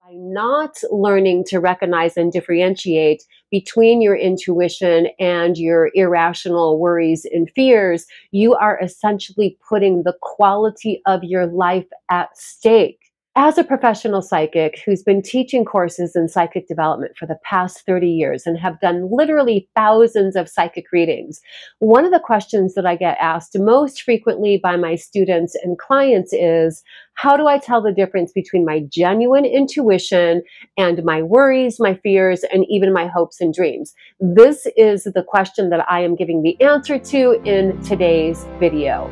By not learning to recognize and differentiate between your intuition and your irrational worries and fears, you are essentially putting the quality of your life at stake. As a professional psychic who's been teaching courses in psychic development for the past 30 years and have done literally thousands of psychic readings, one of the questions that I get asked most frequently by my students and clients is, how do I tell the difference between my genuine intuition and my worries, my fears, and even my hopes and dreams? This is the question that I am giving the answer to in today's video.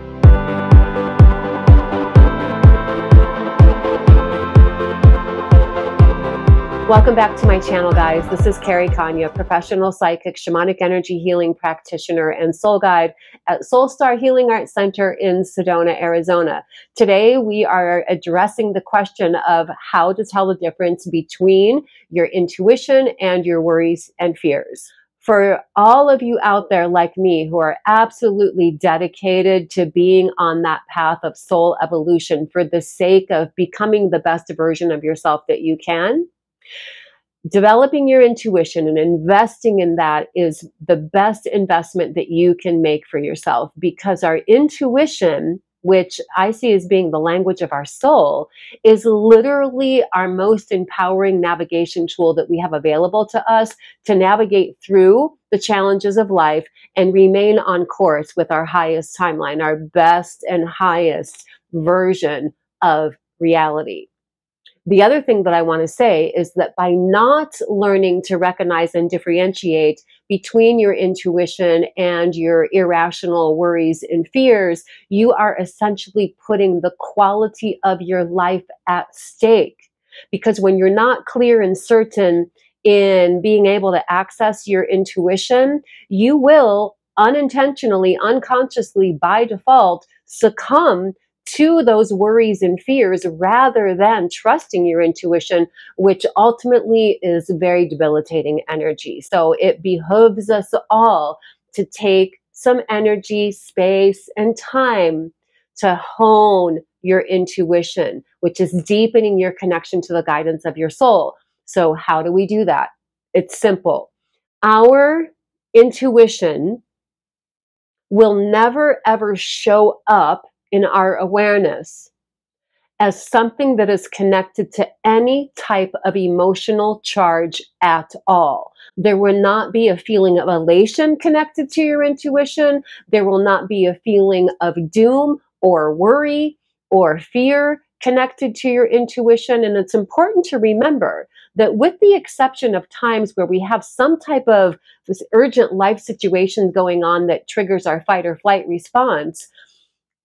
Welcome back to my channel, guys. This is Carrie Konyha, professional psychic, shamanic energy healing practitioner, and soul guide at Soul Star Healing Arts Center in Sedona, Arizona. Today, we are addressing the question of how to tell the difference between your intuition and your worries and fears. For all of you out there like me who are absolutely dedicated to being on that path of soul evolution for the sake of becoming the best version of yourself that you can, developing your intuition and investing in that is the best investment that you can make for yourself, because our intuition, which I see as being the language of our soul, is literally our most empowering navigation tool that we have available to us to navigate through the challenges of life and remain on course with our highest timeline, our best and highest version of reality. The other thing that I want to say is that by not learning to recognize and differentiate between your intuition and your irrational worries and fears, you are essentially putting the quality of your life at stake. Because when you're not clear and certain in being able to access your intuition, you will unintentionally, unconsciously, by default, succumb to those worries and fears rather than trusting your intuition, which ultimately is very debilitating energy. So it behooves us all to take some energy, space, and time to hone your intuition, which is deepening your connection to the guidance of your soul. So how do we do that? It's simple. Our intuition will never ever show up in our awareness as something that is connected to any type of emotional charge at all. There will not be a feeling of elation connected to your intuition. There will not be a feeling of doom or worry or fear connected to your intuition. And it's important to remember that, with the exception of times where we have some type of this urgent life situation going on that triggers our fight or flight response,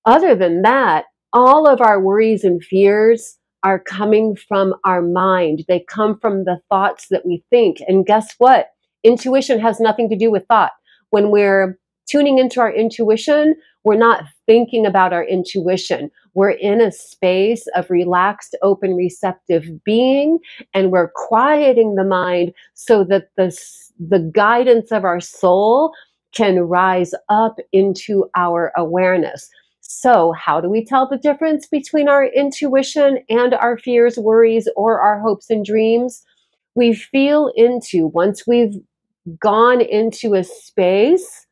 other than that, all of our worries and fears are coming from our mind. They come from the thoughts that we think. And guess what? Intuition has nothing to do with thought. When we're tuning into our intuition, we're not thinking about our intuition. We're in a space of relaxed, open, receptive being, and we're quieting the mind so that the guidance of our soul can rise up into our awareness. So how do we tell the difference between our intuition and our fears, worries, or our hopes and dreams? We feel into, once we've gone into a space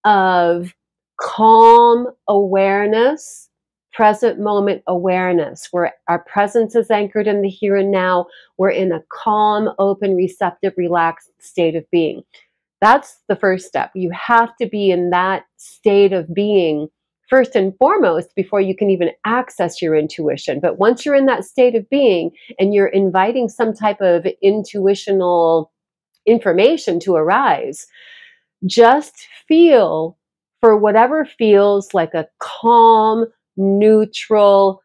of calm awareness, present moment awareness, where our presence is anchored in the here and now, we're in a calm, open, receptive, relaxed state of being. That's the first step. You have to be in that state of being first and foremost before you can even access your intuition. But once you're in that state of being and you're inviting some type of intuitional information to arise, just feel for whatever feels like a calm, neutral,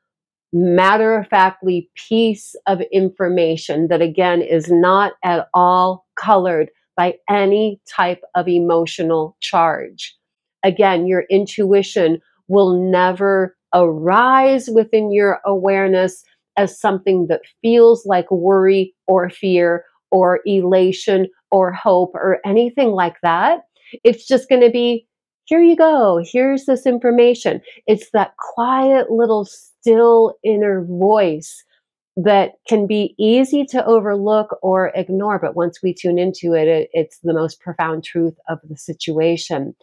matter-of-factly piece of information that, again, is not at all colored by any type of emotional charge. Again, your intuition will never arise within your awareness as something that feels like worry or fear or elation or hope or anything like that. It's just going to be, here you go, here's this information. It's that quiet little still inner voice that can be easy to overlook or ignore, but once we tune into it, it's the most profound truth of the situation.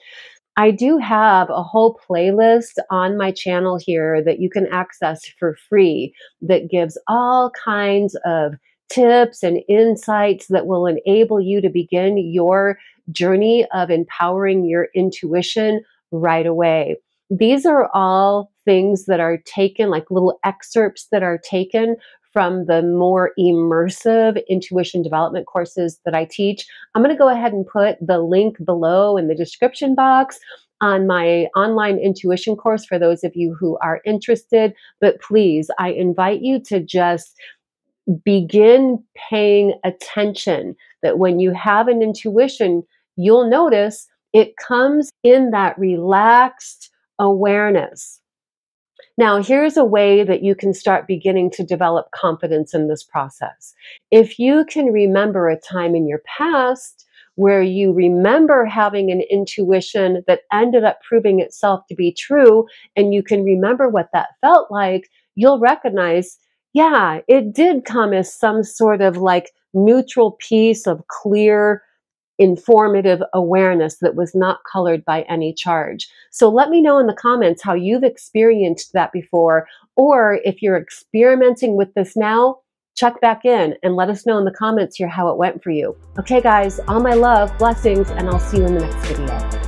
I do have a whole playlist on my channel here that you can access for free that gives all kinds of tips and insights that will enable you to begin your journey of empowering your intuition right away. These are all things that are taken, like little excerpts that are taken from the more immersive intuition development courses that I teach. I'm going to go ahead and put the link below in the description box on my online intuition course for those of you who are interested. But please, I invite you to just begin paying attention that when you have an intuition, you'll notice it comes in that relaxed awareness. Now, here's a way that you can start beginning to develop confidence in this process. If you can remember a time in your past where you remember having an intuition that ended up proving itself to be true, and you can remember what that felt like, you'll recognize, yeah, it did come as some sort of like neutral piece of clear, informative awareness that was not colored by any charge. So let me know in the comments how you've experienced that before, or if you're experimenting with this now, check back in and let us know in the comments here how it went for you. Okay guys, all my love, blessings, and I'll see you in the next video.